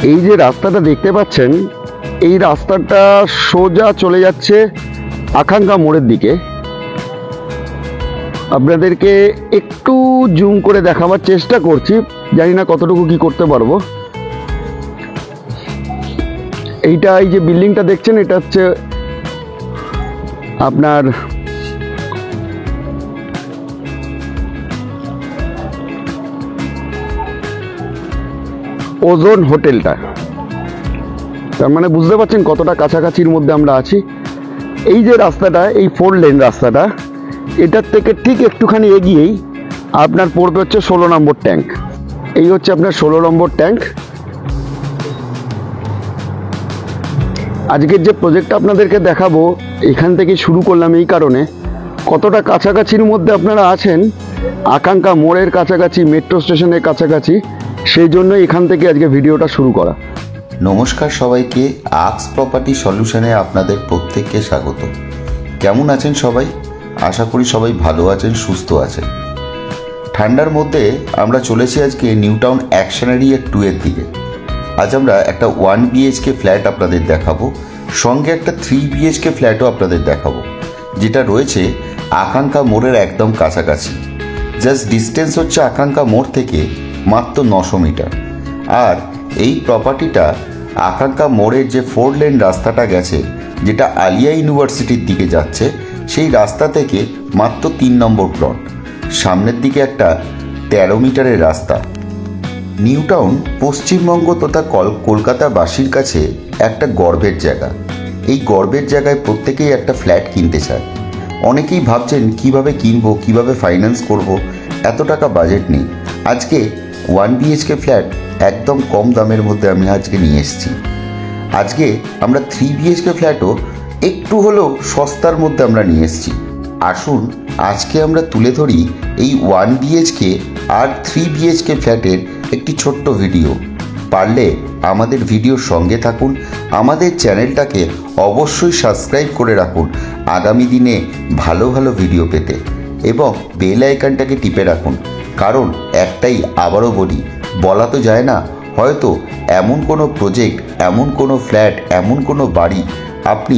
এই যে রাস্তাটা দেখতে পাচ্ছেন, এই রাস্তাটা সোজা চলে যাচ্ছে আকাঙ্ক্ষা মোড়ের দিকে। আপনাদেরকে একটু জুম করে দেখাবার চেষ্টা করছি, জানি না কতটুকু কি করতে পারবো। এইটা, এই যে বিল্ডিংটা দেখছেন, এটা হচ্ছে আপনার ওজোন হোটেলটা। তার মানে বুঝতে পারছেন কতটা কাছাকাছির মধ্যে আমরা আছি। এই যে রাস্তাটা, এই 4 লেন রাস্তাটা, এটার থেকে ঠিক একটুখানি এগিয়েই আপনার পড়বে হচ্ছে 16 নম্বর ট্যাঙ্ক। এই হচ্ছে আপনার 16 নম্বর ট্যাঙ্ক। আজকের যে প্রজেক্টটা আপনাদেরকে দেখাবো, এখান থেকে শুরু করলাম এই কারণে, কতটা কাছাকাছির মধ্যে আপনারা আছেন, আকাঙ্ক্ষা মোড়ের কাছাকাছি, মেট্রো স্টেশনের কাছাকাছি, সেই জন্য এখান থেকে আজকে ভিডিওটা শুরু করা। নমস্কার সবাইকে, আক্স প্রপার্টি সলিউশনে আপনাদের প্রত্যেককে স্বাগত। কেমন আছেন সবাই? আশা করি সবাই ভালো আছেন, সুস্থ আছেন। ঠান্ডার মধ্যে আমরা চলেছি আজকে নিউ টাউন অ্যাকশনারি 2 এর দিকে। আজ আমরা একটা 1 BHK ফ্ল্যাট আপনাদের দেখাবো, সঙ্গে একটা 3 BHK ফ্ল্যাটও আপনাদের দেখাবো, যেটা রয়েছে আকাঙ্ক্ষা মোড়ের একদম কাছাকাছি। জাস্ট ডিস্টেন্স হচ্ছে আকাঙ্ক্ষা মোড় থেকে মাত্র 900 মিটার। আর এই প্রপার্টিটা আকাঙ্ক্ষা মোড়ের যে 4 লেন রাস্তাটা গেছে, যেটা আলিয়া ইউনিভার্সিটির দিকে যাচ্ছে, সেই রাস্তা থেকে মাত্র 3 নম্বর প্লট। সামনের দিকে একটা 13 মিটারের রাস্তা। নিউ টাউন পশ্চিমবঙ্গ তথা কলকাতাবাসীর কাছে একটা গর্বের জায়গা। এই গর্বের জায়গায় প্রত্যেকেই একটা ফ্ল্যাট কিনতে চায়। অনেকেই ভাবছেন কিভাবে কিনবো, কিভাবে ফাইন্যান্স করব, এত টাকা বাজেট নেই। আজকে 1 BHK ফ্ল্যাট একদম কম দামের মধ্যে আমি আজকে নিয়ে এসেছি। আজকে আমরা 3 BHK ফ্ল্যাটও একটু হলেও সস্তার মধ্যে আমরা নিয়ে এসেছি। আসুন আজকে আমরা তুলে ধরি এই 1 BHK আর 3 BHK ফ্ল্যাটের একটি ছোট্ট ভিডিও। পারলে আমাদের ভিডিওর সঙ্গে থাকুন, আমাদের চ্যানেলটাকে অবশ্যই সাবস্ক্রাইব করে রাখুন আগামী দিনে ভালো ভালো ভিডিও পেতে, এবং বেল আইকনটাকে টিপে রাখুন। কারণ একটাই, আবারও বলি, বলা তো যায় না, হয়তো এমন কোনো প্রজেক্ট, এমন কোনো ফ্ল্যাট, এমন কোনো বাড়ি আপনি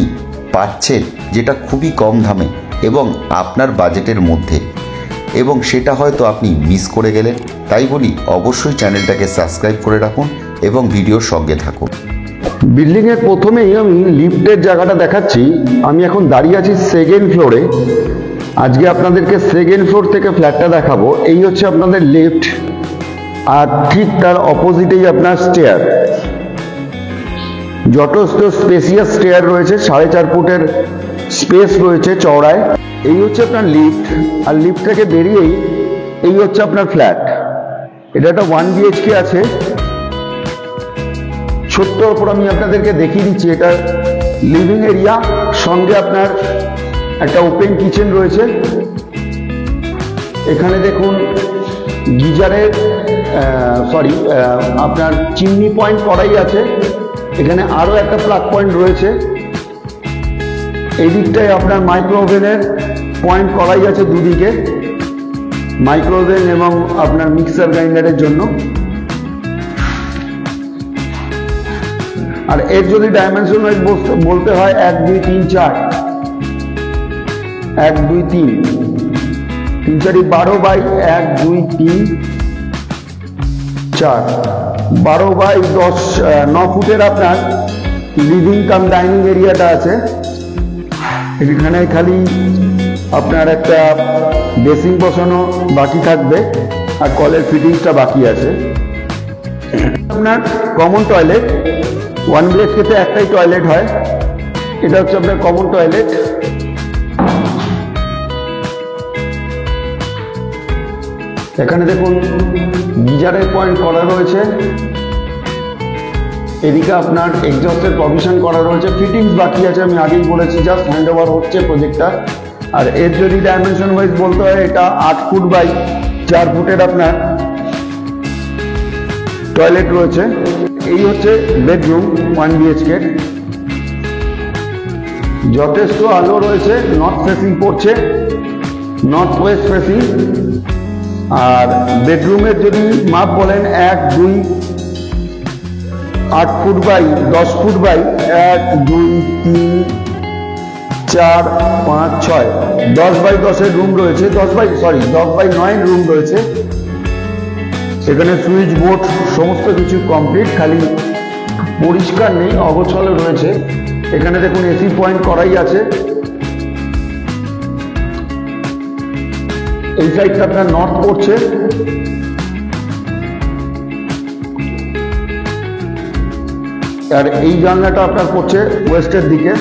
পাচ্ছেন যেটা খুবই কম দামে এবং আপনার বাজেটের মধ্যে, এবং সেটা হয়তো আপনি মিস করে গেলেন। তাই বলি, অবশ্যই চ্যানেলটাকে সাবস্ক্রাইব করে রাখুন এবং ভিডিওর সঙ্গে থাকুন। বিল্ডিংয়ের প্রথমেই আমি লিফটের জায়গাটা দেখাচ্ছি। আমি এখন দাঁড়িয়ে আছি 2nd ফ্লোরে। আজকে আপনাদেরকে 2nd ফ্লোর থেকে ফ্ল্যাটটা দেখাবো। এই হচ্ছে আপনাদের লিফট, আর ঠিক তার অপোজিটেই আপনার স্টেয়ার। যথেষ্ট স্পেসিয়াস স্টেয়ার রয়েছে, 4.5 ফুটের স্পেস রয়েছে চওড়ায়। এই হচ্ছে আপনার লিফট, আর লিফট থেকে বেরিয়েই এই হচ্ছে আপনার ফ্ল্যাট। এটা একটা 1 BHK আছে। ছোট্ট ওপর আমি আপনাদেরকে দেখিয়ে দিচ্ছি, এটা লিভিং এরিয়া, সঙ্গে আপনার একটা ওপেন কিচেন রয়েছে। এখানে দেখুন গিজারের আপনার চিমনি পয়েন্ট করাই আছে। এখানে আরো একটা প্লাগ পয়েন্ট রয়েছে। এই দিকটায় আপনার মাইক্রো ওভেনের পয়েন্ট করাই আছে দুদিকে, মাইক্রো ওভেন এবং আপনার মিক্সার গ্রাইন্ডারের জন্য। আর এর যদি ডাইমেনশন ওয়াইজ বলতে হয়, 1 2 3 4, 1 2 3 3 4 12 বাই 1 2 3 4, 12 বাই 10 9 ফুটের আপনার লিভিং কাম ডাইনিং এরিয়াটা আছে। এখানে খালি আপনার একটা বেসিং বসানো বাকি থাকবে, আর কলের ফিটিংসটা বাকি আছে। আপনার কমন টয়লেট, 1 BHK-তে একটাই টয়লেট হয়। এটা হচ্ছে আপনার কমন টয়লেট। এখানে দেখুন গিজারের পয়েন্ট করা রয়েছে। এদিকে আপনার এক্সস্টের প্রভিশন করা রয়েছে, ফিটিংস বাকি আছে, আমি আগেই বলেছি, জাস্ট হ্যান্ড ওভার হচ্ছে প্রজেক্টটা। আর এর যদি ডাইমেনশন ওয়াইজ বলতে হয়, এটা 8 ফুট বাই 4 ফুটের আপনার টয়লেট রয়েছে। এই হচ্ছে বেডরুম 1 BHK। যথেষ্ট আলো রয়েছে, নর্থ ফেসিং পড়ছে, নর্থ ওয়েস্ট ফেসিং। আর বেডরুমের যদি মাপ বলেন, 1 2 8 foot by 10 foot by 1 2 3 4 5 6 10 by 10 এর রুম রয়েছে, 10 বাই 9 রুম রয়েছে। এখানে সুইচ বোর্ড সমস্ত কিছু কমপ্লিট, খালি পরিষ্কার নেই, অগোছালো রয়েছে। এখানে দেখুন এসি পয়েন্ট করাই আছে। এই সাইডটা আপনার নর্থ করছে, আর এই জানলাটা আপনার করছে ওয়েস্টের দিকে।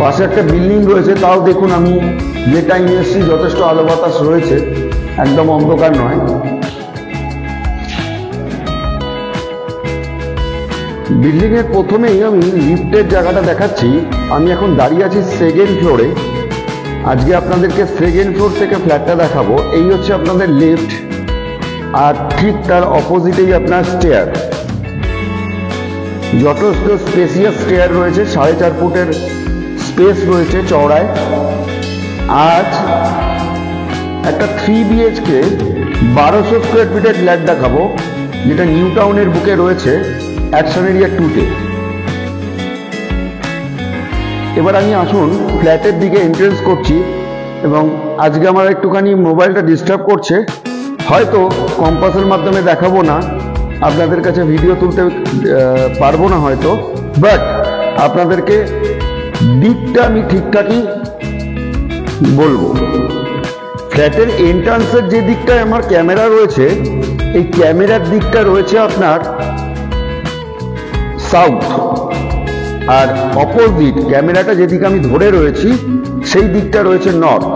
পাশে একটা বিল্ডিং রয়েছে, তাও দেখুন আমি যে টাইমে এসেছি যথেষ্ট আলো বাতাস রয়েছে, একদম অন্ধকার নয়। বিল্ডিং এর প্রথমেই আমি লিফটের জায়গাটা দেখাচ্ছি। আমি এখন দাঁড়িয়ে আছি সেকেন্ড ফ্লোরে। আজকে আপনাদেরকে সেকেন্ড ফ্লোর থেকে ফ্ল্যাটটা দেখাবো। এই হচ্ছে আপনাদের লিফট, আর ঠিক তার অপোজিটেই আপনার স্টেয়ার। যথেষ্ট স্পেসিয়াস স্টেয়ার রয়েছে, 4.5 ফুটের স্পেস রয়েছে চওড়ায়। আজ একটা 3 BHK 1200 স্কোয়ার ফিটের ফ্ল্যাট দেখাবো, যেটা নিউ টাউনের বুকে রয়েছে অ্যাকশন এরিয়া 2-তে। এবার আমি আসুন ফ্ল্যাটের দিকে এন্ট্রেন্স করছি, এবং আজকে আমার একটুখানি মোবাইলটা ডিস্টার্ব করছে, হয়তো কম্পাসের মাধ্যমে দেখাবো না, আপনাদের কাছে ভিডিও তুলতে পারবো না হয়তো, বাট আপনাদেরকে দিকটা আমি ঠিকঠাকই বলবো। ফ্ল্যাটের এন্ট্রান্সের যে দিকটায় আমার ক্যামেরা রয়েছে, এই ক্যামেরার দিকটা রয়েছে আপনার সাউথ, আর অপোজিট ক্যামেরাটা যেদিকে আমি ধরে রয়েছি সেই দিকটা রয়েছে নর্থ।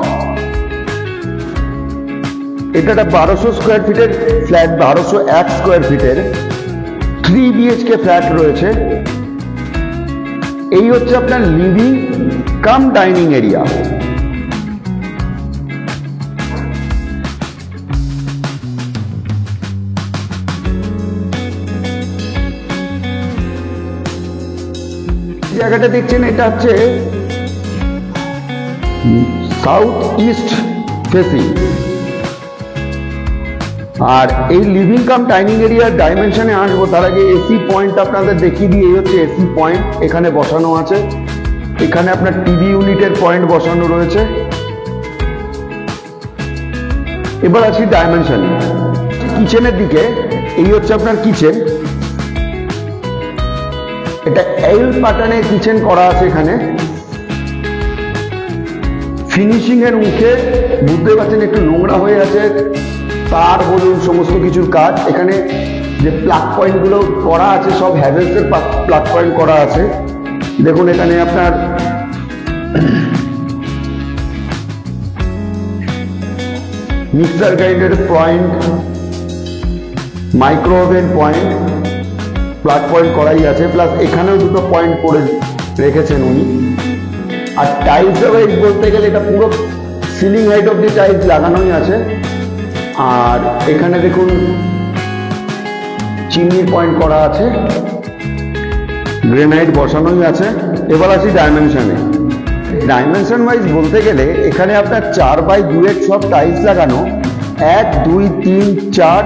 এটা একটা 1200 স্কোয়ার ফিটের ফ্ল্যাট, 1201 স্কোয়ার ফিটের 3 BHK ফ্ল্যাট রয়েছে। এই হচ্ছে আপনার লিভিং কাম ডাইনিং এরিয়া। জায়গাটা দেখছেন, এটা হচ্ছে সাউথ ইস্ট ফেসিং। আর এই লিভিং কাম ডাইনিং এরিয়ার ডাইমেনশনে আসবো তার আগে এসি পয়েন্ট আপনাদের দেখিয়ে দিই। এই হচ্ছে এসি পয়েন্ট, এখানে বসানো আছে। এখানে আপনার টিভি ইউনিটের পয়েন্ট বসানো রয়েছে। এবার আসি ডাইমেনশনে, কিচেনের দিকে। এই হচ্ছে আপনার কিচেন, এটা এল প্যাটার্নে কিচেন করা আছে। এখানে ফিনিশিং এর মুখে বুঝতে পারছেন একটু নোংরা হয়ে আছে, তার বলুন সমস্ত কিছুর কাজ। এখানে যে প্লাগ পয়েন্ট গুলো করা আছে সব হ্যাভেলসের প্লাগ পয়েন্ট করা আছে। দেখুন এখানে আপনার mixer grinder point, microwave oven point, plug point করাই আছে, প্লাস এখানেও দুটো পয়েন্ট করে রেখেছেন উনি। আর টাইলস ওয়াইজ বলতে গেলে এটা পুরো সিলিং হাইট অব্দি টাইলস লাগানোই আছে। আর এখানে দেখুন চিমনির পয়েন্ট করা আছে, গ্রেনাইট বসানোই আছে। এবার আসি ডাইমেনশনে। ডাইমেনশন ওয়াইজ বলতে গেলে এখানে আপনার 4x2 সব টাইলস লাগানো, 1 2 3 4,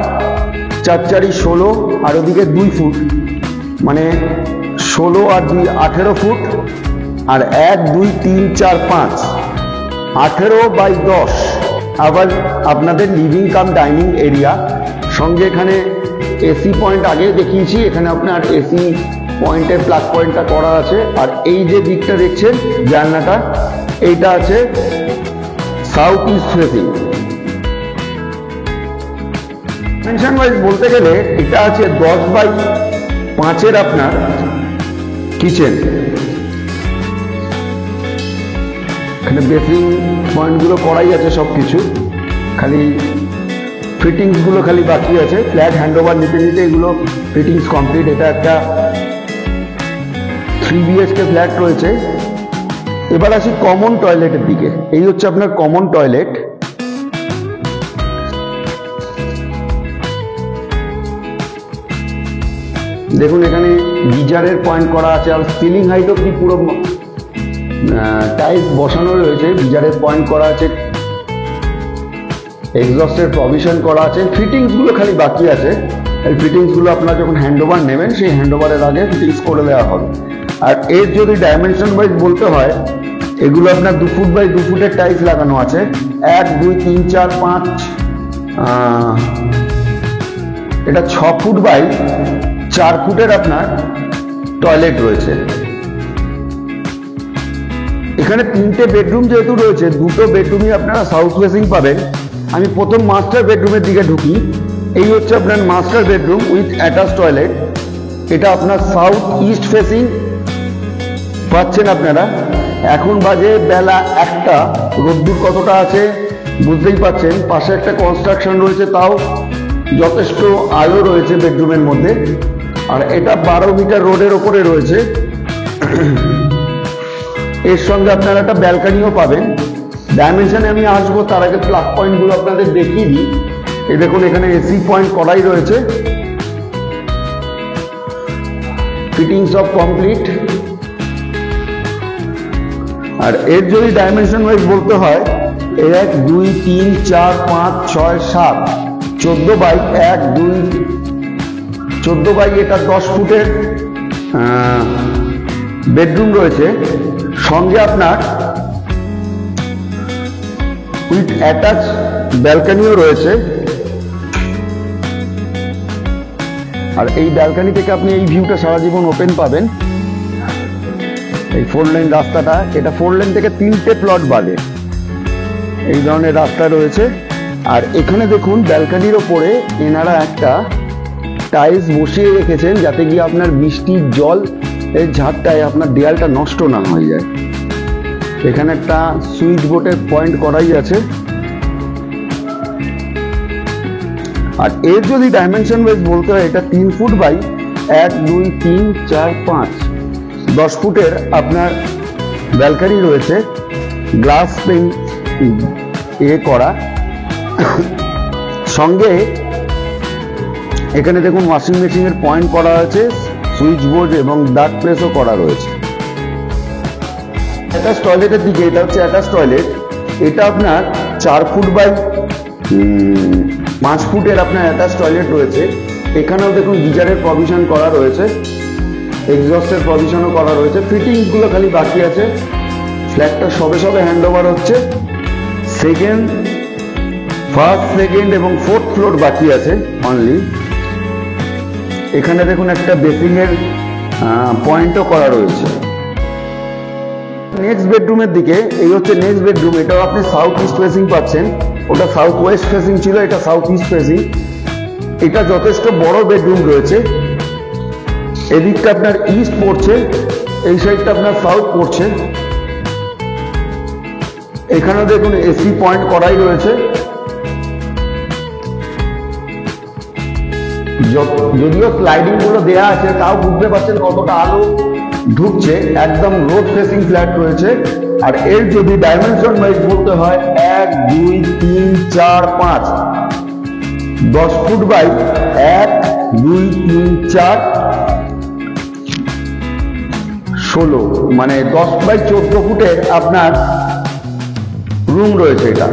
4 4 16, আর ওদিকে 2 ফুট, মানে 16 আর 2 18 ফুট, আর 1 2 3 4 5 18x10। আবার আপনাদের লিভিং কাম ডাইনিং এরিয়া, সঙ্গে এখানে এসি পয়েন্ট আগে দেখিয়েছি, এখানে আপনার এসি পয়েন্টের প্লাগ পয়েন্টটা করা আছে। আর এই যে দিকটা দেখছেন জানলাটা, এইটা আছে south east facing. Dimension wise বলতে গেলে এটা আছে 10x5 আপনার কিচেন। এখানে বেসিং পয়েন্টগুলো করাই আছে সব কিছু, খালি ফিটিংসগুলো খালি বাকি আছে। ফ্ল্যাট হ্যান্ড ওভার নিতে নিতে এগুলো ফিটিংস কমপ্লিট। এটা একটা 3 BHK ফ্ল্যাট রয়েছে। এবার আসি কমন টয়লেটের দিকে। এই হচ্ছে আপনার কমন টয়লেট। দেখুন এখানে গিজারের পয়েন্ট করা আছে, আর সিলিং হাইট অব্দি পুরো টাইলস বসানো রয়েছে, গিজারের পয়েন্ট করা আছে, এক্সস্টের প্রভিশন করা আছে, ফিটিংসগুলো খালি বাকি আছে। এই ফিটিংসগুলো আপনারা যখন হ্যান্ডওভার নেবেন সেই হ্যান্ডওভারের আগে ফিটিংস করে দেওয়া হবে। আর এর যদি ডাইমেনশন ওয়াইজ বলতে হয়, এগুলো আপনার 2 ফুট বাই 2 ফুটের টাইলস লাগানো আছে। 1 2 3 4 5 এটা 6 ফুট বাই 4 ফুটের আপনার টয়লেট রয়েছে। এখানে 3টে বেডরুম যেহেতু রয়েছে, 2টো বেডরুমই আপনারা সাউথ ফেসিং পাবেন। আমি প্রথম মাস্টার বেডরুমের দিকে ঢুকি। এই হচ্ছে আপনার master bedroom with attach toilet. এটা আপনার সাউথ ইস্ট ফেসিং পাচ্ছেন আপনারা। এখন বাজে বেলা 1টা, রোদ্দুর কতটা আছে বুঝতেই পাচ্ছেন। পাশে একটা কনস্ট্রাকশন রয়েছে, তাও যথেষ্ট আলো রয়েছে বেডরুমের মধ্যে। আর এটা 12 মিটার রোডের ওপরে রয়েছে। এর সঙ্গে আপনারা একটা ব্যালকনিও পাবেন। ডাইমেনশনে আমি আসবো, তার আগে প্লাগ পয়েন্টগুলো আপনাদের দেখিয়ে দিই। এই দেখুন, এখানে এসি পয়েন্ট করাই রয়েছে। Fittings of complete. আর এর যদি ডাইমেনশন ওয়াইজ বলতে হয়, 1 2 3 4 5 6 7 14 বাই 1 2 14 বাই এটা 10 ফুটের বেডরুম রয়েছে। সঙ্গে আপনার উইথ অ্যাটাচ ব্যালকনিও রয়েছে। আর এই ব্যালকনি থেকে আপনি এই ভিউটা সারা জীবন ওপেন পাবেন। এই 4 লেন রাস্তাটা, এটা 4 লেন থেকে 3টে প্লট বাদে এই ধরনের রাস্তা রয়েছে। আর এখানে দেখুন, ব্যালকনির ওপরে এনারা একটা টাইলস বসিয়ে রেখেছেন, যাতে গিয়ে আপনার বৃষ্টির জল এই ঝাড়টায় আপনার দেয়ালটা নষ্ট না হয়ে যায়। এখানে একটা সুইচ বোর্ডের পয়েন্ট করাই আছে। আর এর যদি ডাইমেনশন ওয়াইজ বলতে হয়, এটা 3 ফুট বাই 1 2 3 4 5 10 ফুটের আপনার ব্যালকনি রয়েছে, গ্লাস পেইন্ট করা। সঙ্গে এখানে দেখুন ওয়াশিং মেশিনের পয়েন্ট করা আছে, সুইচ বোর্ড এবং ডার্ক প্লেসও করা রয়েছে। অ্যাটাচ টয়লেটের দিকে, এটা হচ্ছে অ্যাটাচ টয়লেট। এটা আপনার 4 ফুট বাই 5 ফুটের আপনার অ্যাটাচ টয়লেট রয়েছে। এখানেও দেখুন গিজারের প্রভিশন করা রয়েছে, এক্সস্টের প্রভিশনও করা রয়েছে। ফিটিংসগুলো খালি বাকি আছে। ফ্ল্যাটটা সবে সবে হ্যান্ডওভার হচ্ছে। ফার্স্ট, সেকেন্ড এবং 4th ফ্লোর বাকি আছে অনলি। এখানে দেখুন একটা বেসিংয়ের পয়েন্টও করা রয়েছে। নেক্সট বেডরুমের দিকে, এই হচ্ছে নেক্সট বেডরুম। এটাও আপনি সাউথ ইস্ট ফেসিং পাচ্ছেন। ওটা সাউথ ওয়েস্ট ফেসিং ছিল, এটা সাউথ ইস্ট ফেসিং। এটা যথেষ্ট বড় বেডরুম রয়েছে। এদিকটা আপনার ইস্ট পড়ছে, এই সাইডটা আপনার সাউথ পড়ছে। এখানেও দেখুন এসি পয়েন্ট করাই রয়েছে। যদিও স্লাইডিং গুলো দেওয়া আছে, তাও বুঝতে পারছেন কতটা আলো ঢুকছে। একদম রোড ফেসিং ফ্ল্যাট রয়েছে। আর এর যদি ডাইমেনশন ওয়াইজ বলতে হয়, 1 2 3 4 5 10 ফুট বাই 1 2 3 4 16, মানে 10 বাই 14 ফুটের আপনার রুম রয়েছে। এটা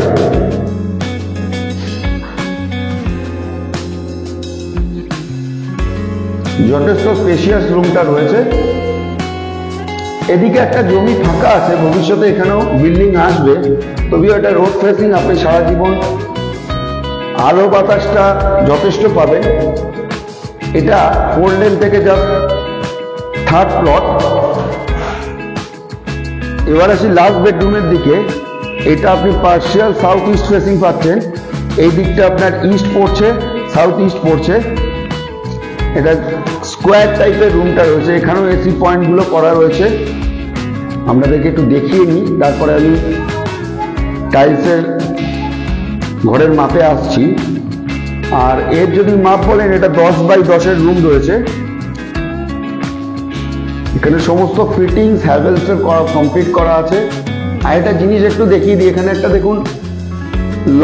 যথেষ্ট স্পেশিয়াস রুমটা রয়েছে। এদিকে একটা জমি ফাঁকা আছে, ভবিষ্যতে এখানেও বিল্ডিং আসবে। তবেও এটা রোড ফেসিং, আপনি সারা জীবন আলো বাতাসটা যথেষ্ট পাবেন। এটা 4 লেন থেকে জাস্ট 3rd প্লট। এবার আসি লাস্ট বেডরুমের দিকে। এটা আপনি পার্শিয়াল সাউথ ইস্ট ফেসিং পাচ্ছেন। এই দিকটা আপনার ইস্ট পড়ছে, সাউথ ইস্ট পড়ছে। এটা স্কোয়ার টাইপের রুমটা রয়েছে। এখানেও এসি পয়েন্টগুলো করা রয়েছে। আপনাদেরকে একটু দেখিয়ে নিই, তারপরে আমি টাইলসের ঘরের মাপে আসছি। আর এর যদি মাপ বলেন, এটা 10 বাই 10-এর রুম রয়েছে। এখানে সমস্ত ফিটিংস হ্যাভেলসের কমপ্লিট করা আছে। আর একটা জিনিস একটু দেখিয়ে দিই, এখানে একটা দেখুন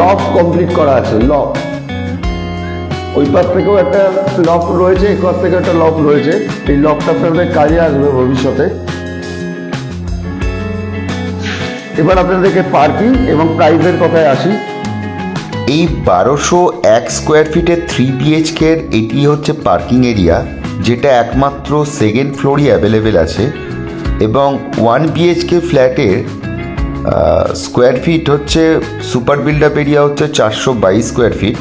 লক কমপ্লিট করা আছে। লক ওই পাশ থেকেও একটা লক রয়েছে, এই পাশ থেকে একটা লক রয়েছে। এই লকটা আপনাদের কাজে আসবে ভবিষ্যতে। এবার আপনাদেরকে পার্কিং এবং প্রাইসের কথায় আসি। এই 1201 স্কোয়ার ফিটের 3 BHK এটি হচ্ছে পার্কিং এরিয়া, যেটা একমাত্র সেকেন্ড ফ্লোরই অ্যাভেলেবেল আছে। এবং 1 BHK ফ্ল্যাটের স্কোয়ার ফিট হচ্ছে সুপার বিল্ড আপ এরিয়া হচ্ছে 422 স্কোয়ার ফিট,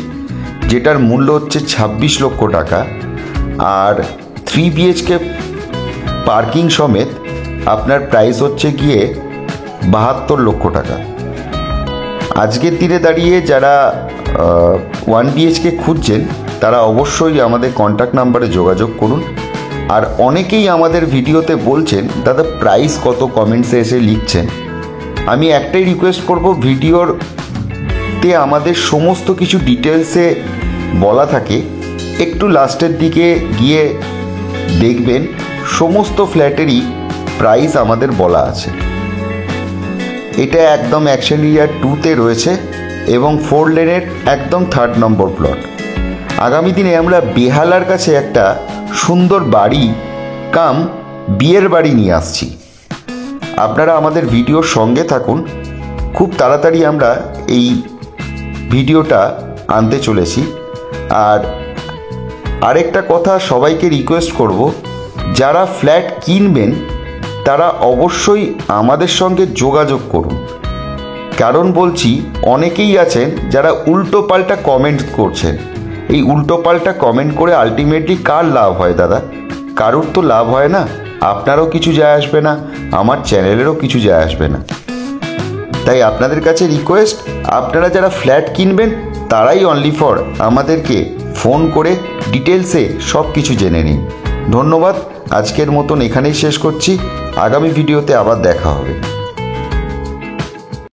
যেটার মূল্য হচ্ছে 26 লক্ষ টাকা। আর 3 BHK পার্কিং সমেত আপনার প্রাইস হচ্ছে গিয়ে 72 লক্ষ টাকা। আজকের দিনে দাঁড়িয়ে যারা 1 BHK খুঁজছেন তারা অবশ্যই আমাদের কন্ট্যাক্ট নাম্বারে যোগাযোগ করুন। আর অনেকেই আমাদের ভিডিওতে বলছেন দাদা প্রাইস কত, কমেন্টসে এসে লিখছেন। আমি একটাই রিকোয়েস্ট করব, ভিডিওতে আমাদের সমস্ত কিছু ডিটেলসে বলা থাকে, একটু লাস্টের দিকে গিয়ে দেখবেন সমস্ত ফ্ল্যাটেরই প্রাইস আমাদের বলা আছে। এটা একদম অ্যাকশন এরিয়া 2-তে রয়েছে এবং 4 লেনের একদম 3rd নম্বর প্লট। আগামী দিনে আমরা বেহালার কাছে একটা সুন্দর বাড়ি কাম বিয়ের বাড়ি নিয়ে আসছি। আপনারা আমাদের ভিডিওর সঙ্গে থাকুন, খুব তাড়াতাড়ি আমরা এই ভিডিওটা আনতে চলেছি। আর আরেকটা কথা সবাইকে রিকোয়েস্ট করব, যারা ফ্ল্যাট কিনবেন তারা অবশ্যই আমাদের সঙ্গে যোগাযোগ করুন। কারণ বলছি, অনেকেই আছেন যারা উল্টো পাল্টা কমেন্ট করছেন। এই উল্টো পাল্টা কমেন্ট করে আলটিমেটলি কার লাভ হয় দাদা? কারোর তো লাভ হয় না, আপনারও কিছু যায় আসবে না, আমার চ্যানেলেরও কিছু যায় আসবে না। তাই আপনাদের কাছে রিকোয়েস্ট, আপনারা যারা ফ্ল্যাট কিনবেন তারাই অনলি ফর আমাদেরকে ফোন করে ডিটেলসে সব কিছু জেনে নিন। ধন্যবাদ, আজকের মতন এখানেই শেষ করছি। আগামী ভিডিওতে আবার দেখা হবে।